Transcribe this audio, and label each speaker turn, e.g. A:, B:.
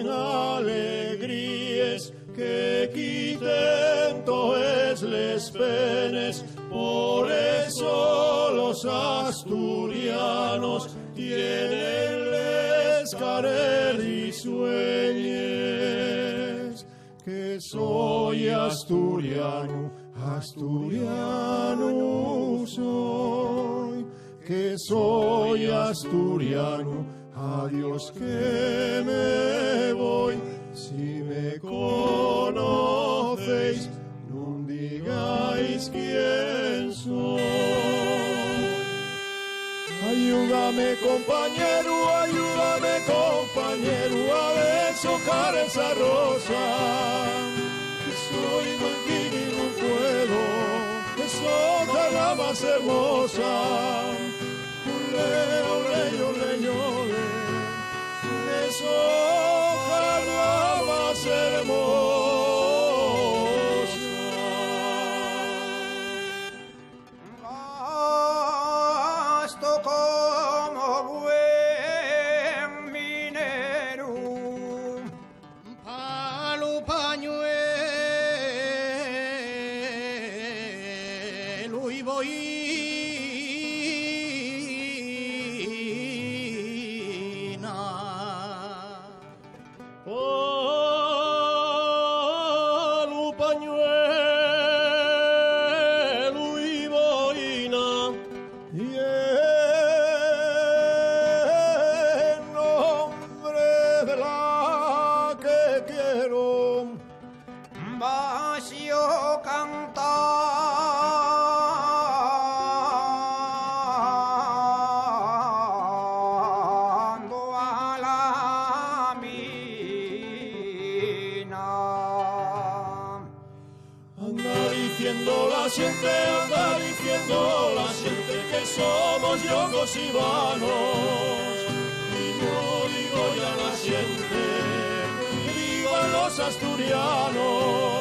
A: den alegrías, que quiten todas les penes. Por eso los asturianos tienen les querer y sueñes. Que soy asturiano, asturiano soy. Que soy asturiano, adiós que me voy. Si me conocéis, no digáis quién soy. Ayúdame compañero, a deshojar esa rosa. Que soy manquín y no puedo deshojar la más hermosa. Ole, ole, ole, ole, deshojar la más hermosa.
B: Gasto como buen minero, palo pañuelo y boina.
A: Palo, pañuelo y boina, y en nombre de la que quiero,
B: Vacío cantando a la mina.
A: anda diciendo la gente que somos yongos y vanos. Y yo digo ya la gente, que vivan los asturianos.